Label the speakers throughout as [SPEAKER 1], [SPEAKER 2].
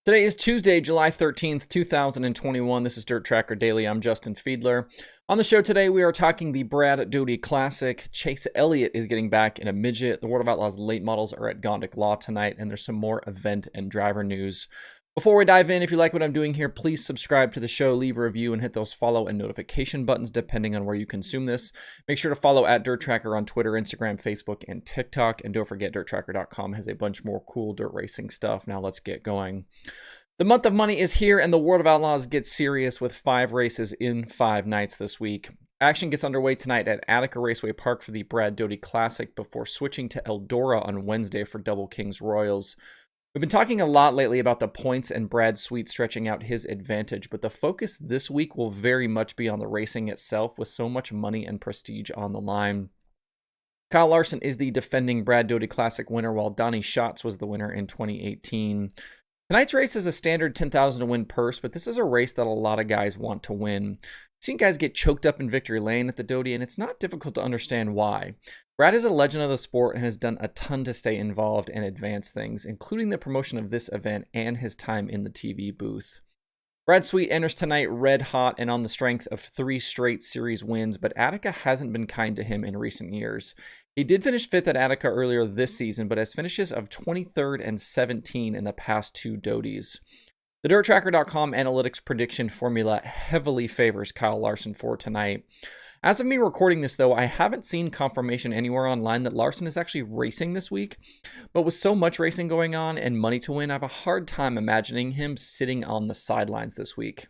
[SPEAKER 1] Today is Tuesday, July 13th, 2021. This is DIRTRACKR Daily. I'm Justin Fiedler. On the show today, we are talking the Brad Doty Classic. Chase Elliott is getting back in a midget. The World of Outlaws late models are at Gondik Law tonight, and there's some more event and driver news. Before we dive in, if you like what I'm doing here, please subscribe to the show, leave a review, and hit those follow and notification buttons depending on where you consume this. Make sure to follow at DIRTRACKR on Twitter, Instagram, Facebook, and TikTok. And don't forget, DIRTRACKR.com has a bunch more cool dirt racing stuff. Now let's get going. The month of money is here, and the World of Outlaws gets serious with 5 races in 5 nights this week. Action gets underway tonight at Attica Raceway Park for the Brad Doty Classic before switching to Eldora on Wednesday for Double Kings Royals. We've been talking a lot lately about the points and Brad Sweet stretching out his advantage, but the focus this week will very much be on the racing itself with so much money and prestige on the line. Kyle Larson is the defending Brad Doty Classic winner, while Donnie Schatz was the winner in 2018. Tonight's race is a standard $10,000 to win purse, but this is a race that a lot of guys want to win. I've seen guys get choked up in victory lane at the Doty, and it's not difficult to understand why. Brad is a legend of the sport and has done a ton to stay involved and advance things, including the promotion of this event and his time in the TV booth. Brad Sweet enters tonight red hot and on the strength of 3 straight series wins, but Attica hasn't been kind to him in recent years. He did finish 5th at Attica earlier this season, but has finishes of 23rd and 17 in the past 2 Doties. The DIRTRACKR.com analytics prediction formula heavily favors Kyle Larson for tonight. As of me recording this, though, I haven't seen confirmation anywhere online that Larson is actually racing this week. But with so much racing going on and money to win, I have a hard time imagining him sitting on the sidelines this week.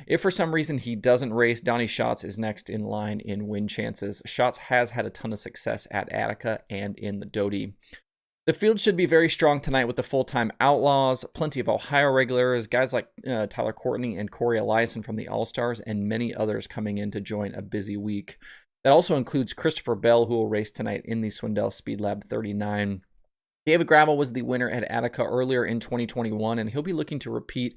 [SPEAKER 1] If for some reason he doesn't race, Donnie Schatz is next in line in win chances. Schatz has had a ton of success at Attica and in the Doty. The field should be very strong tonight with the full-time Outlaws, plenty of Ohio regulars, guys like Tyler Courtney and Corey Eliason from the All-Stars, and many others coming in to join a busy week. That also includes Christopher Bell, who will race tonight in the Swindell Speed Lab 39. David Gravel was the winner at Attica earlier in 2021, and he'll be looking to repeat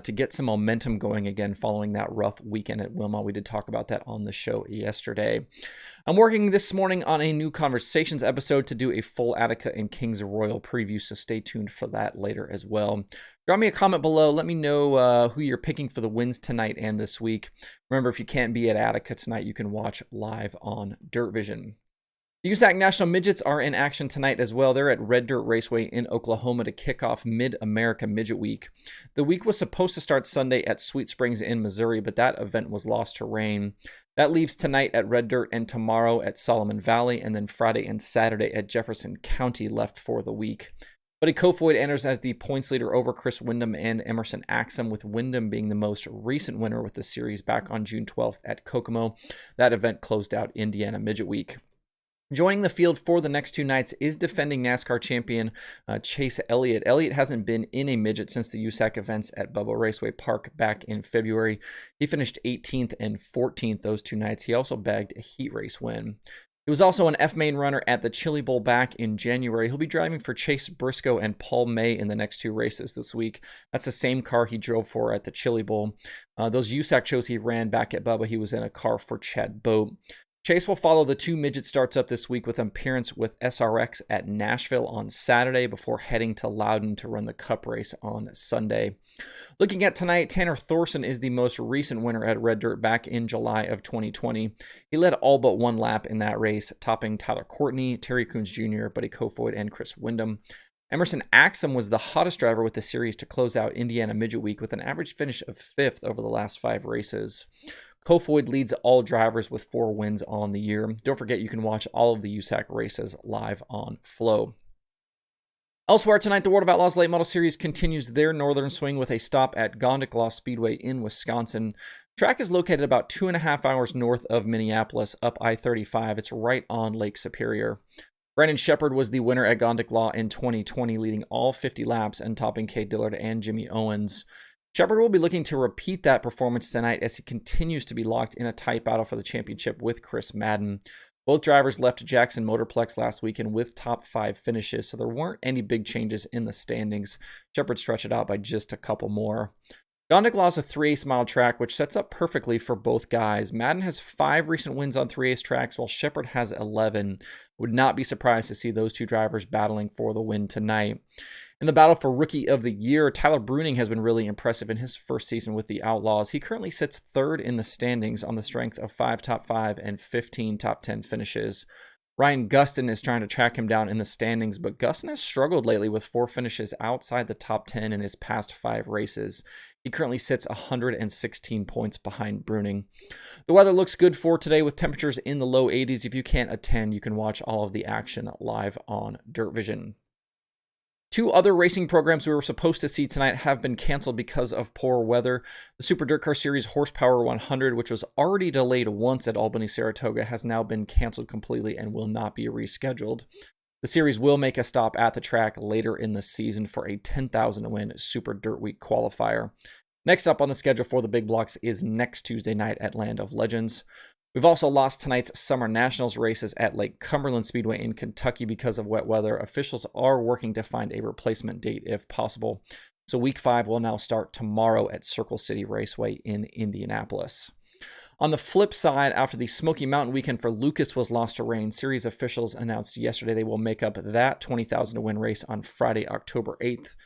[SPEAKER 1] to get some momentum going again following that rough weekend at Wilmot. We did talk about that on the show yesterday. I'm working this morning on a new Conversations episode to do a full Attica and Kings Royal preview, so stay tuned for that later as well. Drop me a comment below. Let me know who you're picking for the wins tonight and this week. Remember, if you can't be at Attica tonight, you can watch live on Dirt Vision. The USAC National Midgets are in action tonight as well. They're at Red Dirt Raceway in Oklahoma to kick off Mid-America Midget Week. The week was supposed to start Sunday at Sweet Springs in Missouri, but that event was lost to rain. That leaves tonight at Red Dirt and tomorrow at Solomon Valley, and then Friday and Saturday at Jefferson County left for the week. Buddy Kofoid enters as the points leader over Chris Windham and Emerson Axum, with Windham being the most recent winner with the series back on June 12th at Kokomo. That event closed out Indiana Midget Week. Joining the field for the next 2 nights is defending NASCAR champion Chase Elliott. Elliott hasn't been in a midget since the USAC events at Bubba Raceway Park back in February. He finished 18th and 14th those 2 nights. He also bagged a heat race win. He was also an F-Main runner at the Chili Bowl back in January. He'll be driving for Chase Briscoe and Paul May in the next 2 races this week. That's the same car he drove for at the Chili Bowl. Those USAC shows he ran back at Bubba, he was in a car for Chad Boat. Chase will follow the 2 midget starts up this week with an appearance with SRX at Nashville on Saturday before heading to Loudon to run the Cup race on Sunday. Looking at tonight, Tanner Thorson is the most recent winner at Red Dirt back in July of 2020. He led all but 1 lap in that race, topping Tyler Courtney, Terry Coons Jr., Buddy Kofoid, and Chris Windham. Emerson Axum was the hottest driver with the series to close out Indiana Midget Week with an average finish of 5th over the last 5 races. Kofoid leads all drivers with 4 wins on the year. Don't forget you can watch all of the USAC races live on Flow. Elsewhere tonight, the World of Outlaws Late Model Series continues their northern swing with a stop at Gondik Law Speedway in Wisconsin. Track is located about 2.5 hours north of Minneapolis, up I-35. It's right on Lake Superior. Brandon Shepard was the winner at Gondik Law in 2020, leading all 50 laps and topping Kay Dillard and Jimmy Owens. Shepard will be looking to repeat that performance tonight as he continues to be locked in a tight battle for the championship with Chris Madden. Both drivers left Jackson Motorplex last weekend with top 5 finishes, so there weren't any big changes in the standings. Shepard stretched it out by just a couple more. Gondik Law is a 3/8 mile track, which sets up perfectly for both guys. Madden has 5 recent wins on 3/8 tracks, while Shepard has 11. Would not be surprised to see those two drivers battling for the win tonight. In the battle for Rookie of the Year, Tyler Bruning has been really impressive in his first season with the Outlaws. He currently sits 3rd in the standings on the strength of 5 top 5 and 15 top 10 finishes. Ryan Gustin is trying to track him down in the standings, but Gustin has struggled lately with 4 finishes outside the top 10 in his past 5 races. He currently sits 116 points behind Bruning. The weather looks good for today with temperatures in the low 80s. If you can't attend, you can watch all of the action live on Dirt Vision. 2 other racing programs we were supposed to see tonight have been canceled because of poor weather. The Super Dirt Car Series Horsepower 100, which was already delayed once at Albany Saratoga, has now been canceled completely and will not be rescheduled. The series will make a stop at the track later in the season for a 10,000 win Super Dirt Week qualifier. Next up on the schedule for the big blocks is next Tuesday night at Land of Legends. We've also lost tonight's Summer Nationals races at Lake Cumberland Speedway in Kentucky because of wet weather. Officials are working to find a replacement date if possible. So Week 5 will now start tomorrow at Circle City Raceway in Indianapolis. On the flip side, after the Smoky Mountain weekend for Lucas was lost to rain, series officials announced yesterday they will make up that 20,000 win race on Friday, October 8th.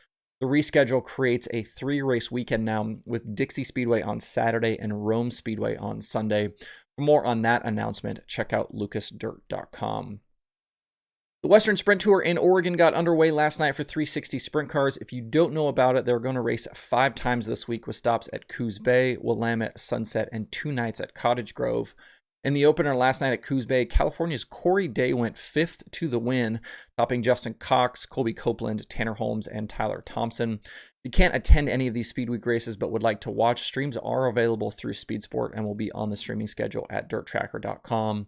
[SPEAKER 1] The reschedule creates a 3-race weekend now with Dixie Speedway on Saturday and Rome Speedway on Sunday. For more on that announcement, check out lucasdirt.com. The Western Sprint Tour in Oregon got underway last night for 360 sprint cars. If you don't know about it, they're going to race 5 times this week with stops at Coos Bay, Willamette, Sunset, and 2 nights at Cottage Grove. In the opener last night at Coos Bay, California's Corey Day went 5th to the win, topping Justin Cox, Colby Copeland, Tanner Holmes, and Tyler Thompson. If you can't attend any of these Speed Week races but would like to watch, streams are available through Speed Sport and will be on the streaming schedule at DIRTRACKR.com.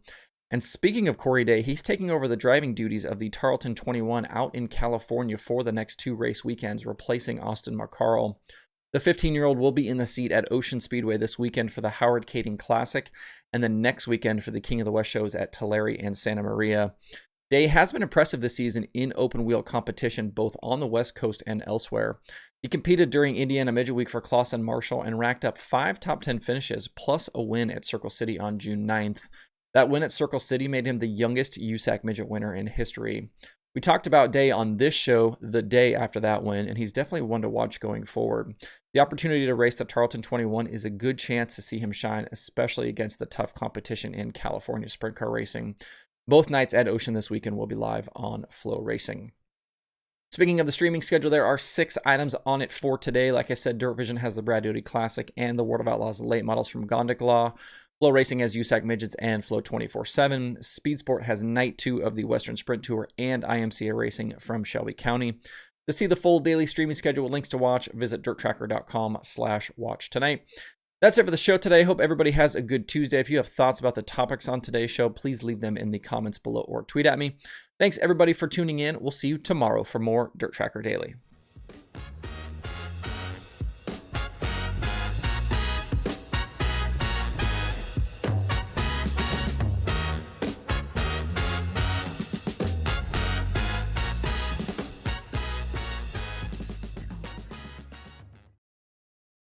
[SPEAKER 1] And speaking of Corey Day, he's taking over the driving duties of the Tarleton 21 out in California for the next 2 race weekends, replacing Austin McCarl. The 15-year-old will be in the seat at Ocean Speedway this weekend for the Howard Kading Classic, and then next weekend for the King of the West shows at Tulare and Santa Maria. Day has been impressive this season in open wheel competition, both on the West Coast and elsewhere. He competed during Indiana Midget Week for Clausen Marshall and racked up 5 top 10 finishes, plus a win at Circle City on June 9th. That win at Circle City made him the youngest USAC midget winner in history. We talked about Day on this show the day after that win, and he's definitely one to watch going forward. The opportunity to race the Tarleton 21 is a good chance to see him shine, especially against the tough competition in California sprint car racing. Both nights at Ocean this weekend will be live on Flow Racing. Speaking of the streaming schedule, there are 6 items on it for today. Like I said, Dirt Vision has the Brad Doty Classic and the World of Outlaws late models from Gondik Law. Flow Racing has USAC Midgets and Flow 24/7. Speed Sport has Night 2 of the Western Sprint Tour and IMCA Racing from Shelby County. To see the full daily streaming schedule with links to watch, visit DIRTRACKR.com/watch tonight. That's it for the show today. Hope everybody has a good Tuesday. If you have thoughts about the topics on today's show, please leave them in the comments below or tweet at me. Thanks everybody for tuning in. We'll see you tomorrow for more DIRTRACKR Daily.